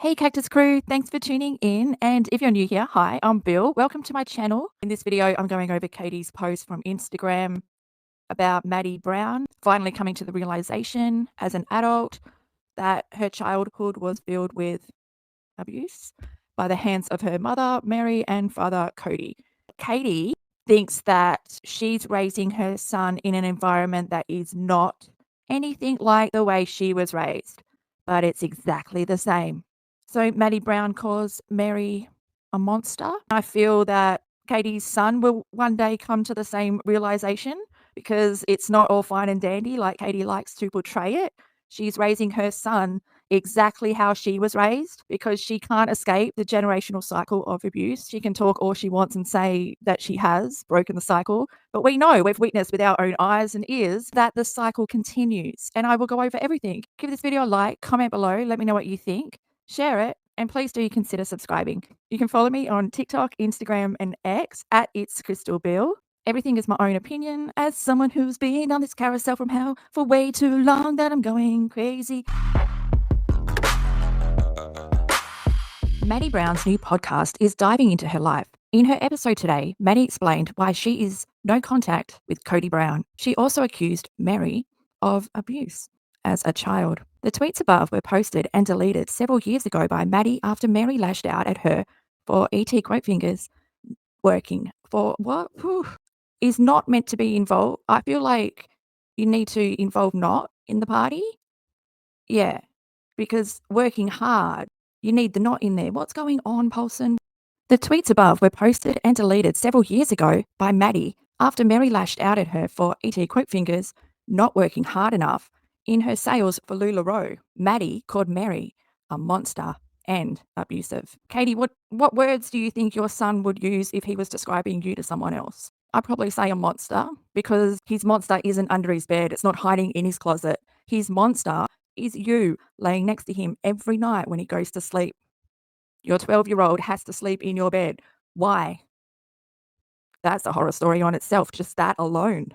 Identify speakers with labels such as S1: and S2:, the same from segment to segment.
S1: Hey Cactus crew, thanks for tuning in. And if you're new here, hi, I'm Bill. Welcome to my channel. In this video, I'm going over Katie's post from Instagram about Maddie Brown finally coming to the realization as an adult that her childhood was filled with abuse by the hands of her mother, Meri, and father, Cody. Katie thinks that she's raising her son in an environment that is not anything like the way she was raised, but it's exactly the same. So Maddie Brown calls Meri a monster. I feel that Katie's son will one day come to the same realization because it's not all fine and dandy like Katie likes to portray it. She's raising her son exactly how she was raised because she can't escape the generational cycle of abuse. She can talk all she wants and say that she has broken the cycle, but we know, we've witnessed with our own eyes and ears that the cycle continues. And I will go over everything. Give this video a like, comment below, let me know what you think, share it, and please do consider subscribing. You can follow me on TikTok, Instagram, and X at It's Crystal Bill. Everything is my own opinion as someone who's been on this carousel from hell for way too long that I'm going crazy. Maddie Brown's new podcast is diving into her life. In her episode today, Maddie explained why she is no contact with Cody Brown. She also accused Meri of abuse as a child. The tweets above were posted and deleted several years ago by Maddie after Meri lashed out at her for ET quote fingers working for what is not meant to be involved. I feel like you need to involve not in the party. Yeah, because working hard, you need the not in there. What's going on, Paulson? The tweets above were posted and deleted several years ago by Maddie after Meri lashed out at her for ET quote fingers not working hard enough in her sales for LuLaRoe. Maddie called Meri a monster and abusive. Katie, what words do you think your son would use if he was describing you to someone else? I'd probably say a monster because his monster isn't under his bed. It's not hiding in his closet. His monster is you laying next to him every night when he goes to sleep. Your 12-year-old has to sleep in your bed. Why? That's a horror story on itself, just that alone.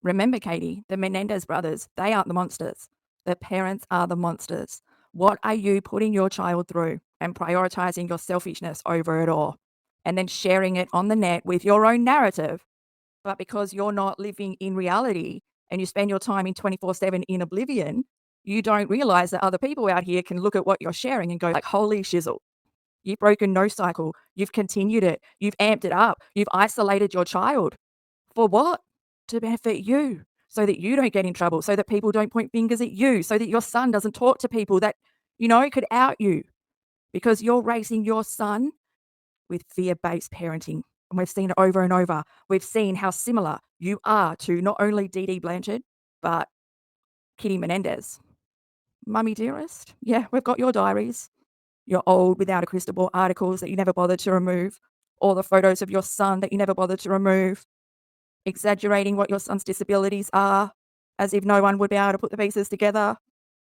S1: Remember, Katie, the Menendez brothers, they aren't the monsters. The parents are the monsters. What are you putting your child through and prioritizing your selfishness over it all? And then sharing it on the net with your own narrative. But because you're not living in reality and you spend your time in 24/7 in oblivion, you don't realize that other people out here can look at what you're sharing and go like, holy shizzle. You've broken no cycle. You've continued it. You've amped it up. You've isolated your child. For what? To benefit you, so that you don't get in trouble, so that people don't point fingers at you, so that your son doesn't talk to people that, could out you. Because you're raising your son with fear-based parenting. And we've seen it over and over. We've seen how similar you are to not only Dee Dee Blanchard, but Kitty Menendez. Mummy dearest, yeah, we've got your diaries. Your old without a crystal ball articles that you never bothered to remove, all the photos of your son that you never bothered to remove, exaggerating what your son's disabilities are, as if no one would be able to put the pieces together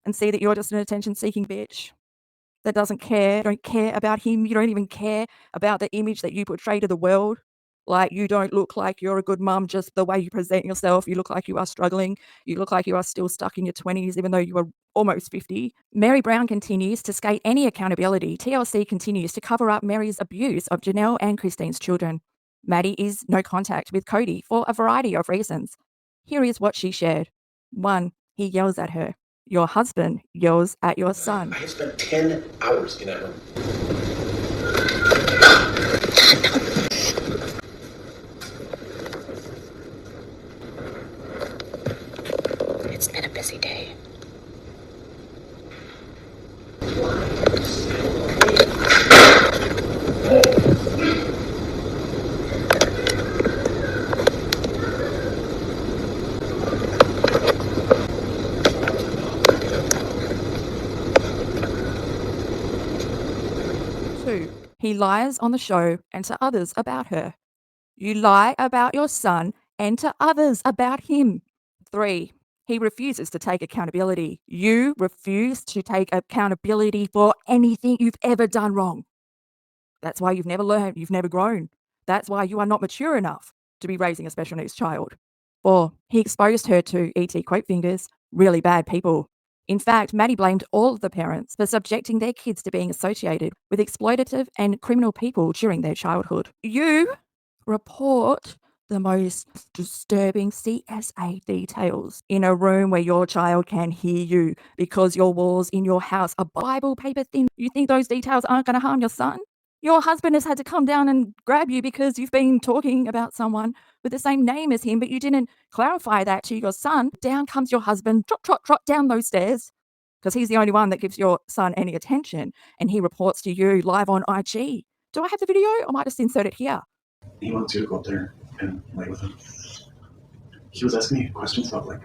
S1: and see that you're just an attention-seeking bitch that doesn't care, don't care about him. You don't even care about the image that you portray to the world. Like, you don't look like you're a good mum just the way you present yourself. You look like you are struggling. You look like you are still stuck in your 20s, even though you are almost 50. Meri Brown continues to skate any accountability. TLC continues to cover up Meri's abuse of Janelle and Christine's children. Maddie is no contact with Cody for a variety of reasons. Here is what she shared. 1, he yells at her. Your husband yells at your son.
S2: I have spent 10 hours in that room.
S3: It's been a busy day.
S1: He lies on the show and to others about her. You lie about your son and to others about him. 3, he refuses to take accountability. You refuse to take accountability for anything you've ever done wrong. That's why you've never learned, you've never grown. That's why you are not mature enough to be raising a special needs child. 4, he exposed her to ET quote fingers, really bad people. In fact, Maddie blamed all of the parents for subjecting their kids to being associated with exploitative and criminal people during their childhood. You report the most disturbing CSA details in a room where your child can hear you because your walls in your house are Bible paper thin. You think those details aren't going to harm your son? Your husband has had to come down and grab you because you've been talking about someone with the same name as him, but you didn't clarify that to your son. Down comes your husband, trot, trot, trot down those stairs because he's the only one that gives your son any attention, and he reports to you live on IG. Do I have the video? I might just insert it here.
S4: He wanted you to go up there and lay with him. He was asking me questions about like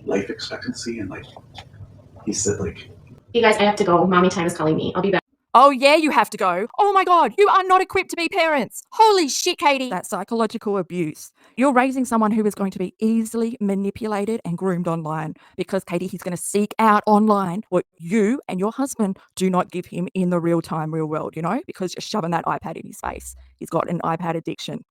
S4: life expectancy and like he said like,
S3: You guys, I have to go. Mommy time is calling me. I'll be back.
S1: Oh, yeah, you have to go. Oh my God, you are not equipped to be parents. Holy shit, Katie. That's psychological abuse. You're raising someone who is going to be easily manipulated and groomed online because, Katie, he's going to seek out online what you and your husband do not give him in the real time, real world, because you're shoving that iPad in his face. He's got an iPad addiction.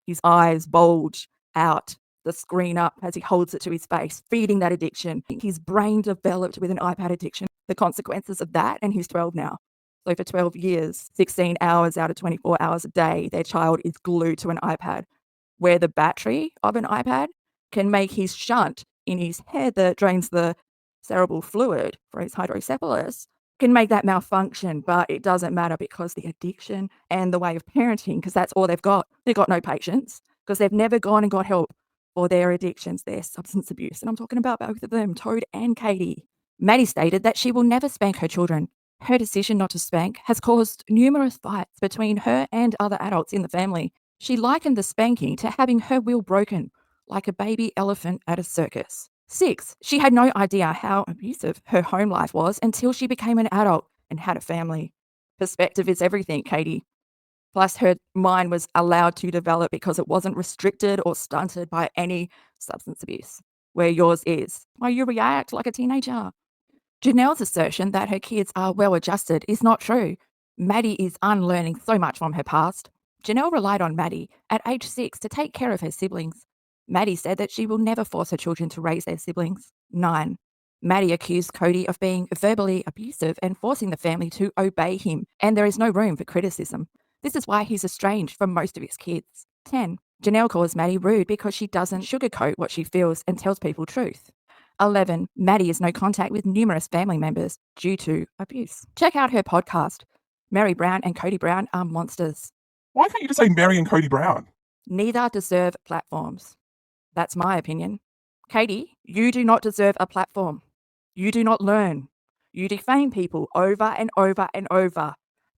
S1: His eyes bulge out, the screen up as he holds it to his face, feeding that addiction. His brain developed with an iPad addiction. The consequences of that, and he's 12 now. So for 12 years, 16 hours out of 24 hours a day, their child is glued to an iPad, where the battery of an iPad can make his shunt in his head that drains the cerebral fluid for his hydrocephalus, can make that malfunction, but it doesn't matter because the addiction and the way of parenting, because that's all they've got. They've got no patience because they've never gone and got help for their addictions, their substance abuse. And I'm talking about both of them, Toad and Katie. Maddie stated that she will never spank her children. Her decision not to spank has caused numerous fights between her and other adults in the family. She likened the spanking to having her will broken, like a baby elephant at a circus. 6, she had no idea how abusive her home life was until she became an adult and had a family. Perspective is everything, Katie. Plus, her mind was allowed to develop because it wasn't restricted or stunted by any substance abuse, where yours is. Why you react like a teenager. Janelle's assertion that her kids are well adjusted is not true. Maddie is unlearning so much from her past. Janelle relied on Maddie at age 6 to take care of her siblings. Maddie said that she will never force her children to raise their siblings. 9. Maddie accused Cody of being verbally abusive and forcing the family to obey him, and there is no room for criticism. This is why he's estranged from most of his kids. 10. Janelle calls Maddie rude because she doesn't sugarcoat what she feels and tells people truth. 11. Maddie has no contact with numerous family members due to abuse. Check out her podcast. Meri Brown and Cody Brown are monsters.
S5: Why can't you just say Meri and Cody Brown?
S1: Neither deserve platforms. That's my opinion. Katie, you do not deserve a platform. You do not learn. You defame people over and over and over,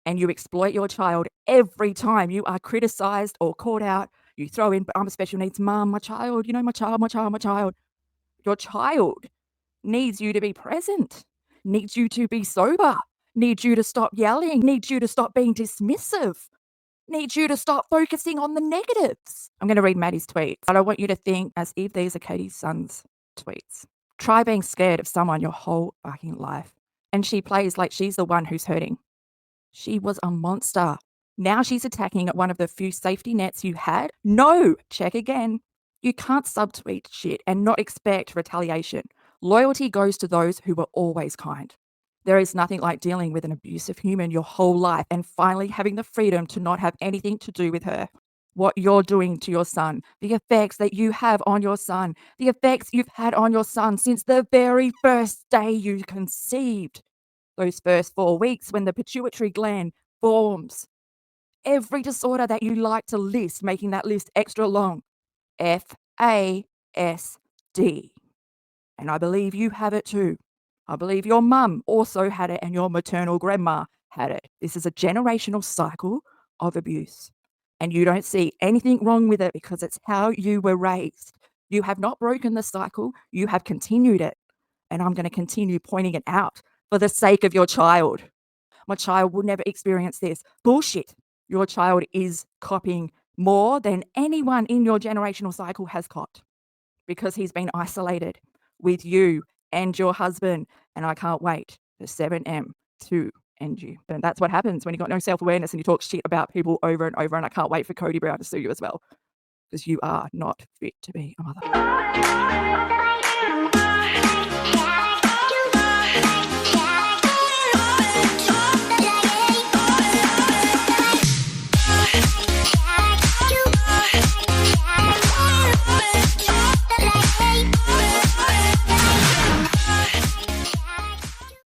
S1: and you exploit your child every time you are criticized or called out. You throw in, but I'm a special needs mum, my child, my child. Your child needs you to be present, needs you to be sober, needs you to stop yelling, needs you to stop being dismissive, needs you to stop focusing on the negatives. I'm going to read Maddie's tweets, but I want you to think as if these are Katie's son's tweets. Try being scared of someone your whole fucking life, and she plays like she's the one who's hurting. She was a monster. Now she's attacking at one of the few safety nets you had. No, check again. You can't subtweet shit and not expect retaliation. Loyalty goes to those who were always kind. There is nothing like dealing with an abusive human your whole life and finally having the freedom to not have anything to do with her. What you're doing to your son, the effects that you have on your son, the effects you've had on your son since the very first day you conceived. Those first 4 weeks when the pituitary gland forms. Every disorder that you like to list, making that list extra long. FASD. And I believe you have it too. I believe your mum also had it and your maternal grandma had it. This is a generational cycle of abuse. And you don't see anything wrong with it because it's how you were raised. You have not broken the cycle. You have continued it. And I'm going to continue pointing it out for the sake of your child. My child will never experience this. Bullshit. Your child is copying more than anyone in your generational cycle has caught because he's been isolated with you and your husband. And I can't wait for 7M to end you. And that's what happens when you've got no self-awareness and you talk shit about people over and over. And I can't wait for Cody Brown to sue you as well because you are not fit to be a mother.